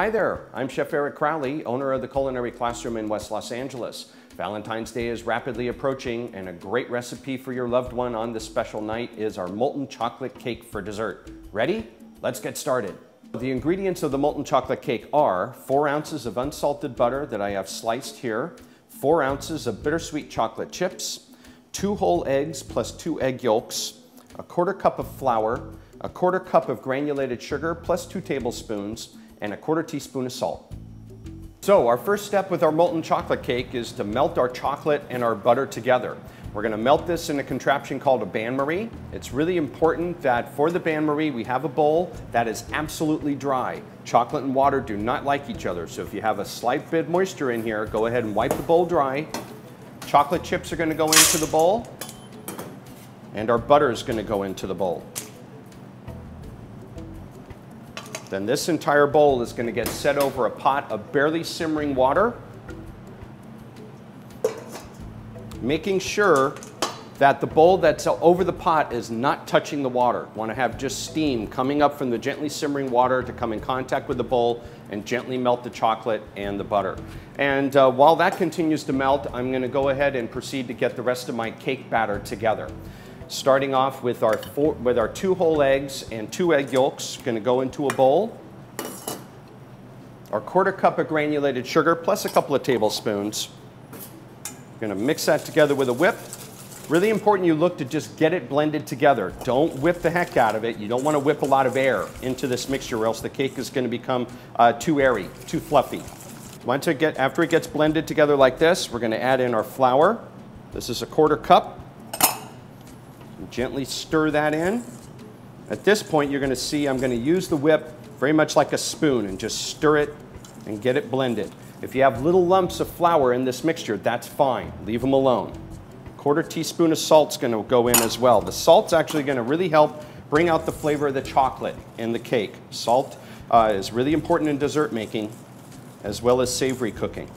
Hi there, I'm Chef Eric Crowley, owner of the Culinary Classroom in West Los Angeles. Valentine's Day is rapidly approaching, and a great recipe for your loved one on this special night is our molten chocolate cake for dessert. Ready? Let's get started. The ingredients of the molten chocolate cake are 4 ounces of unsalted butter that I have sliced here, 4 ounces of bittersweet chocolate chips, 2 whole eggs plus 2 egg yolks, a 1/4 cup of flour, a 1/4 cup of granulated sugar plus 2 tablespoons, and a 1/4 teaspoon of salt. So our first step with our molten chocolate cake is to melt our chocolate and our butter together. We're going to melt this in a contraption called a bain-marie. It's really important that for the bain-marie we have a bowl that is absolutely dry. Chocolate and water do not like each other, so if you have a slight bit of moisture in here, go ahead and wipe the bowl dry. Chocolate chips are going to go into the bowl, and our butter is going to go into the bowl. Then this entire bowl is going to get set over a pot of barely simmering water, making sure that the bowl that's over the pot is not touching the water. You want to have just steam coming up from the gently simmering water to come in contact with the bowl and gently melt the chocolate and the butter. And while that continues to melt, I'm going to go ahead and proceed to get the rest of my cake batter together. Starting off with our 2 whole eggs and 2 egg yolks, going to go into a bowl. Our 1/4 cup of granulated sugar plus a couple of tablespoons. Going to mix that together with a whip. Really important you look to just get it blended together. Don't whip the heck out of it. You don't want to whip a lot of air into this mixture or else the cake is going to become too airy, too fluffy. After it gets blended together like this, we're going to add in our flour. This is a 1/4 cup. Gently stir that in. At this point, you're going to see I'm going to use the whip very much like a spoon and just stir it and get it blended. If you have little lumps of flour in this mixture, that's fine. Leave them alone. 1/4 teaspoon of salt is going to go in as well. The salt's actually going to really help bring out the flavor of the chocolate in the cake. Salt is really important in dessert making as well as savory cooking.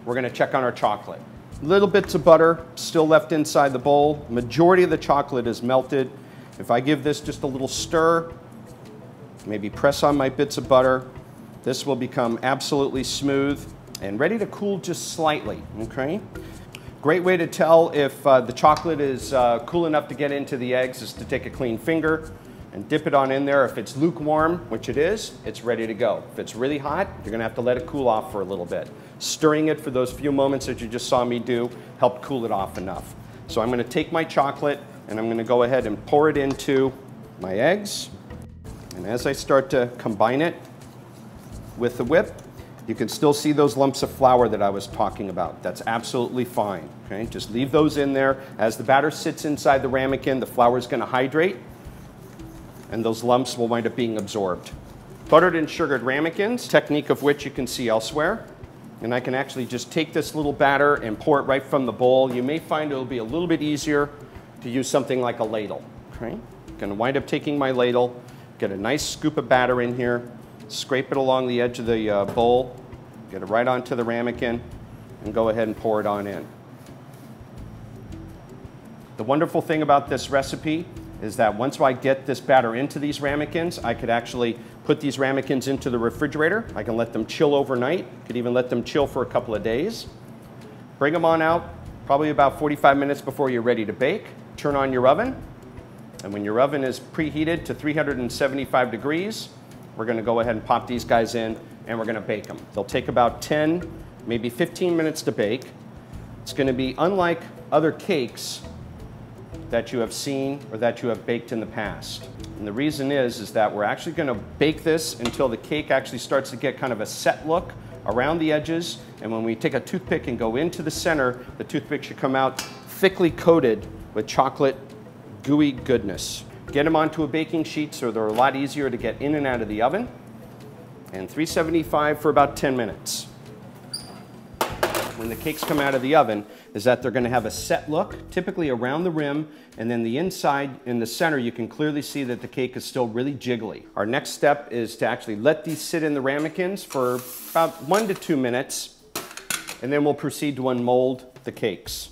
We're going to check on our chocolate. Little bits of butter still left inside the bowl. Majority of the chocolate is melted. If I give this just a little stir, maybe press on my bits of butter, this will become absolutely smooth and ready to cool just slightly, okay? Great way to tell if the chocolate is cool enough to get into the eggs is to take a clean finger and dip it on in there. If it's lukewarm, which it is, it's ready to go. If it's really hot, you're gonna have to let it cool off for a little bit. Stirring it for those few moments that you just saw me do helped cool it off enough. So I'm gonna take my chocolate and I'm gonna go ahead and pour it into my eggs. And as I start to combine it with the whip, you can still see those lumps of flour that I was talking about. That's absolutely fine, okay? Just leave those in there. As the batter sits inside the ramekin, the flour is gonna hydrate and those lumps will wind up being absorbed. Buttered and sugared ramekins, technique of which you can see elsewhere. And I can actually just take this little batter and pour it right from the bowl. You may find it'll be a little bit easier to use something like a ladle, okay? I'm gonna wind up taking my ladle, get a nice scoop of batter in here, scrape it along the edge of the bowl, get it right onto the ramekin, and go ahead and pour it on in. The wonderful thing about this recipe is that once I get this batter into these ramekins, I could actually put these ramekins into the refrigerator. I can let them chill overnight. Could even let them chill for a couple of days. Bring them on out probably about 45 minutes before you're ready to bake. Turn on your oven. And when your oven is preheated to 375 degrees, we're going to go ahead and pop these guys in and we're going to bake them. They'll take about 10, maybe 15 minutes to bake. It's going to be unlike other cakes that you have seen or that you have baked in the past. And the reason is that we're actually going to bake this until the cake actually starts to get kind of a set look around the edges. And when we take a toothpick and go into the center, the toothpick should come out thickly coated with chocolate gooey goodness. Get them onto a baking sheet so they're a lot easier to get in and out of the oven. And 375 for about 10 minutes. When the cakes come out of the oven is that they're going to have a set look, typically around the rim, and then the inside in the center you can clearly see that the cake is still really jiggly. Our next step is to actually let these sit in the ramekins for about 1 to 2 minutes, and then we'll proceed to unmold the cakes.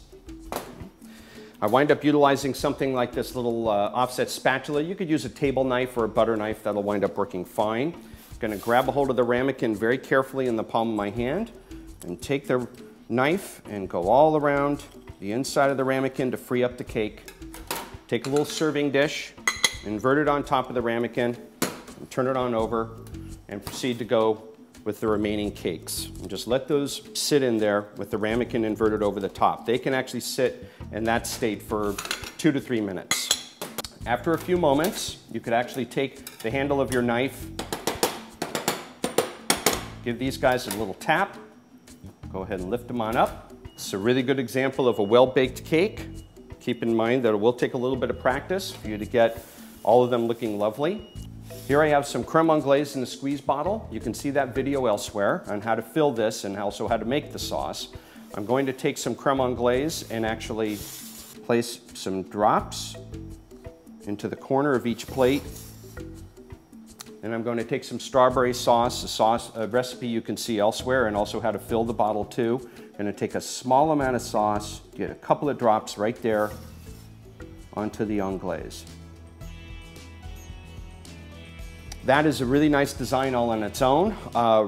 I wind up utilizing something like this little offset spatula. You could use a table knife or a butter knife, that'll wind up working fine. going to grab a hold of the ramekin very carefully in the palm of my hand and take the knife and go all around the inside of the ramekin to free up the cake. Take a little serving dish, invert it on top of the ramekin, and turn it on over, and proceed to go with the remaining cakes. And just let those sit in there with the ramekin inverted over the top. They can actually sit in that state for 2 to 3 minutes. After a few moments, you could actually take the handle of your knife, give these guys a little tap, go ahead and lift them on up. It's a really good example of a well-baked cake. Keep in mind that it will take a little bit of practice for you to get all of them looking lovely. Here I have some creme anglaise in a squeeze bottle. You can see that video elsewhere on how to fill this and also how to make the sauce. I'm going to take some creme anglaise and actually place some drops into the corner of each plate. And I'm going to take some strawberry sauce, a recipe you can see elsewhere, and also how to fill the bottle too. I'm going to take a small amount of sauce, get a couple of drops right there onto the anglaise. That is a really nice design all on its own.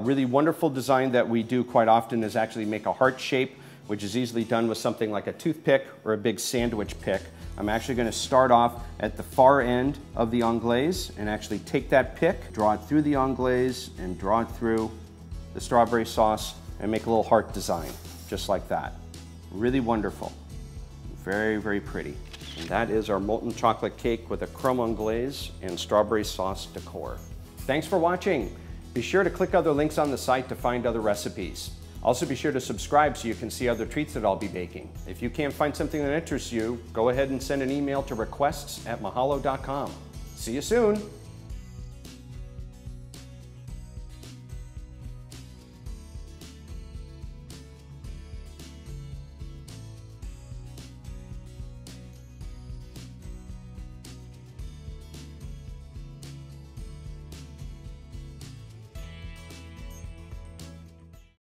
Really wonderful design that we do quite often is actually make a heart shape, which is easily done with something like a toothpick or a big sandwich pick. I'm actually going to start off at the far end of the anglaise and actually take that pick, draw it through the anglaise and draw it through the strawberry sauce and make a little heart design, just like that. Really wonderful. Very, very pretty. And that is our molten chocolate cake with a creme anglaise and strawberry sauce decor. Thanks for watching. Be sure to click other links on the site to find other recipes. Also be sure to subscribe so you can see other treats that I'll be baking. If you can't find something that interests you, go ahead and send an email to requests@Mahalodotcom. See you soon.